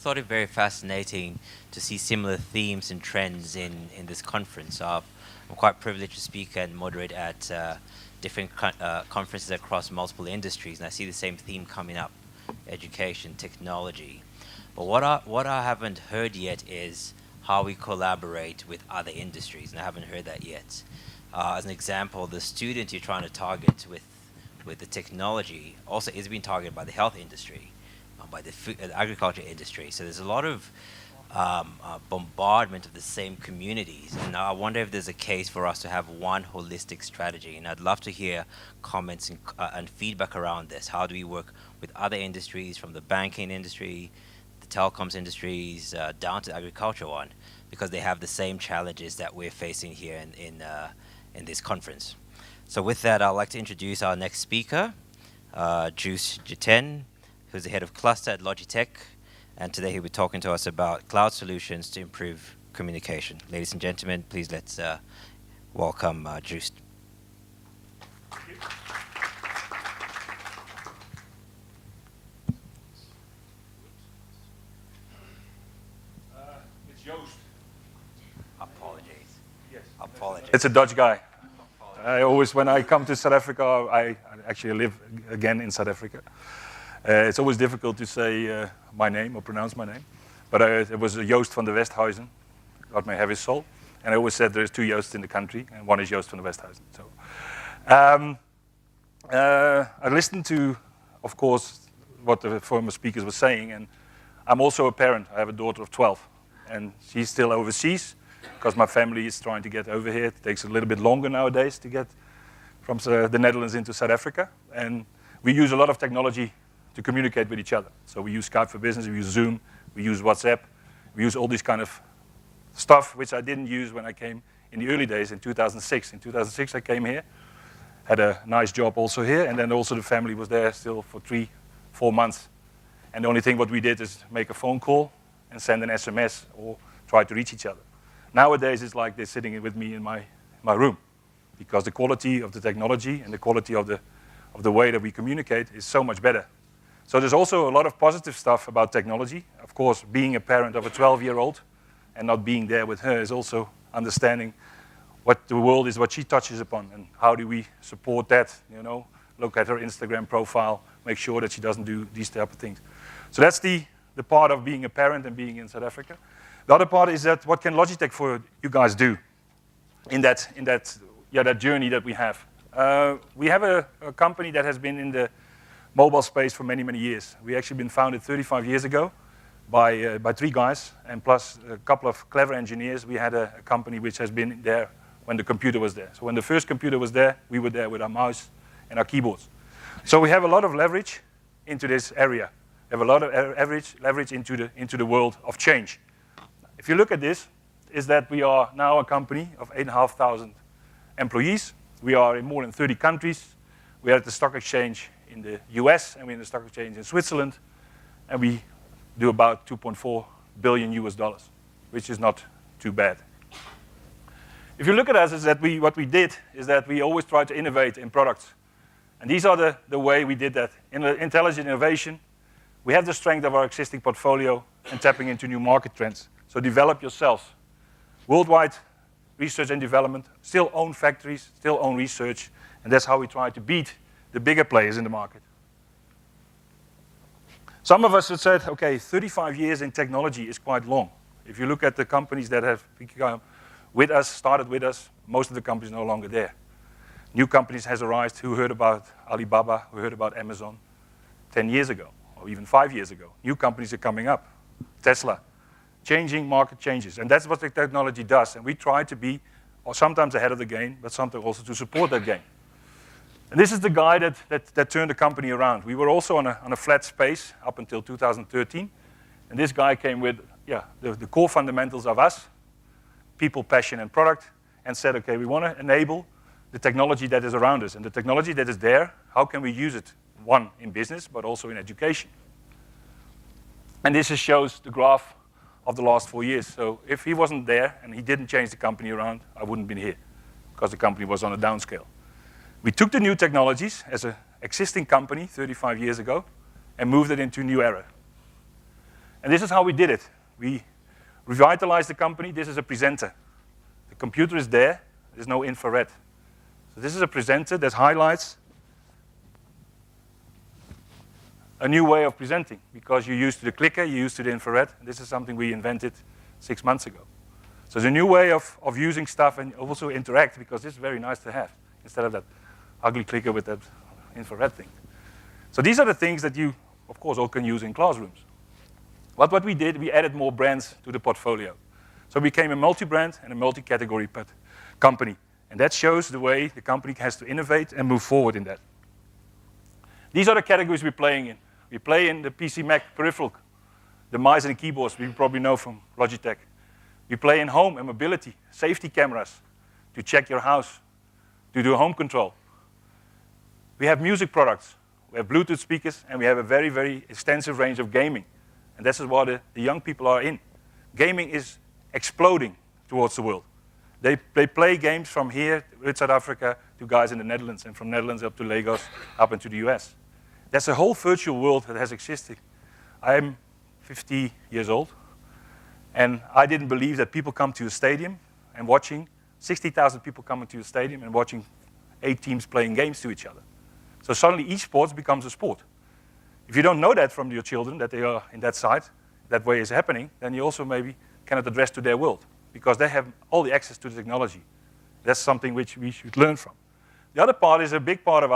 thought it very fascinating to see similar themes and trends in this conference. I'm quite privileged to speak and moderate at different conferences across multiple industries, and I see the same theme coming up: education, technology. But what I haven't heard yet is how we collaborate with other industries, and I haven't heard that yet. As an example, the student you're trying to target with the technology also is being targeted by the health industry, by the food, agriculture industry. So there's a lot of bombardment of the same communities. And I wonder if there's a case for us to have one holistic strategy. And I'd love to hear comments and feedback around this. How do we work with other industries, from the banking industry, the telecoms industries, down to the agriculture one, because they have the same challenges that we're facing here in this conference. So with that, I'd like to introduce our next speaker, Joost, Jetten, who's the head of cluster at Logitech. And today he'll be talking to us about cloud solutions to improve communication. Ladies and gentlemen, please let's welcome Joost. It's Joost. Apologies. Yes. Apologies. It's a Dutch guy. I always, when I come to South Africa, I actually live again in South Africa. It's always difficult to say my name or pronounce my name. But it was Joost van der Westhuizen, God may have his soul. And I always said there's two Joosts in the country, and one is Joost van der Westhuizen. So, I listened to, of course, what the former speakers were saying, and I'm also a parent. I have a daughter of 12, and she's still overseas, because my family is trying to get over here. It takes a little bit longer nowadays to get from the Netherlands into South Africa. And we use a lot of technology to communicate with each other. So we use Skype for Business, we use Zoom, we use WhatsApp, we use all this kind of stuff, which I didn't use when I came in the early days in 2006. In 2006 I came here, had a nice job also here, and then also the family was there still for 3-4 months. And the only thing what we did is make a phone call and send an SMS or try to reach each other. Nowadays it's like they're sitting with me in my room, because the quality of the technology and the quality of the way that we communicate is so much better. So there's also a lot of positive stuff about technology. Of course, being a parent of a 12-year-old and not being there with her is also understanding what the world is, what she touches upon, and how do we support that, you know, look at her Instagram profile, make sure that she doesn't do these type of things. So that's the part of being a parent and being in South Africa. The other part is that what can Logitech for you guys do in that journey that we have? We have a company that has been in the mobile space for many, many years. We actually been founded 35 years ago by 3 guys, and plus a couple of clever engineers. We had a company which has been there when the computer was there. So when the first computer was there, we were there with our mouse and our keyboards. So we have a lot of leverage into this area. We have a lot of leverage into the world of change. If you look at this, is that we are now a company of 8,500 employees. We are in more than 30 countries. We are at the stock exchange in the US, and we're in the stock exchange in Switzerland, and we do about 2.4 billion US dollars, which is not too bad. If you look at us, is that what we did is that we always try to innovate in products. And these are the way we did that. In intelligent innovation, we have the strength of our existing portfolio and tapping into new market trends. So develop yourselves. Worldwide research and development, still own factories, still own research, and that's how we try to beat the bigger players in the market. Some of us have said, okay, 35 years in technology is quite long. If you look at the companies that have become with us, started with us, most of the companies are no longer there. New companies has arisen. Who heard about Alibaba, who heard about Amazon 10 years ago, or even 5 years ago. New companies are coming up. Tesla. Changing market changes, and that's what the technology does. And we try to be sometimes ahead of the game, but sometimes also to support that game. And this is the guy that turned the company around. We were also on a flat space up until 2013, and this guy came with the core fundamentals of us, people, passion, and product, and said, okay, we want to enable the technology that is around us, and the technology that is there, how can we use it, one, in business, but also in education. And this just shows the graph of the last 4 years. So if he wasn't there and he didn't change the company around, I wouldn't have been here, because the company was on a downscale. We took the new technologies as an existing company 35 years ago and moved it into a new era. And this is how we did it. We revitalized the company. This is a presenter. The computer is there. There's no infrared. So this is a presenter that highlights a new way of presenting, because you're used to the clicker, you're used to the infrared. This is something we invented 6 months ago. So it's a new way of using stuff and also interact, because this is very nice to have, instead of that ugly clicker with that infrared thing. So these are the things that you, of course, all can use in classrooms. But what we did, we added more brands to the portfolio. So we became a multi-brand and a multi-category company. And that shows the way the company has to innovate and move forward in that. These are the categories we're playing in. We play in the PC Mac peripheral, the mice and the keyboards, we probably know from Logitech. We play in home and mobility, safety cameras to check your house, to do home control. We have music products, we have Bluetooth speakers, and we have a very, very extensive range of gaming. And this is what the young people are in. Gaming is exploding towards the world. They play games from here with South Africa to guys in the Netherlands, and from Netherlands up to Lagos, up into the US. That's a whole virtual world that has existed. I'm 50 years old, and I didn't believe that people come to a stadium and watching, 60,000 people coming to a stadium and watching 8 teams playing games to each other. So suddenly esports becomes a sport. If you don't know that from your children, that they are in that side, that way is happening, then you also maybe cannot address to their world, because they have all the access to the technology. That's something which we should learn from. The other part is a big part of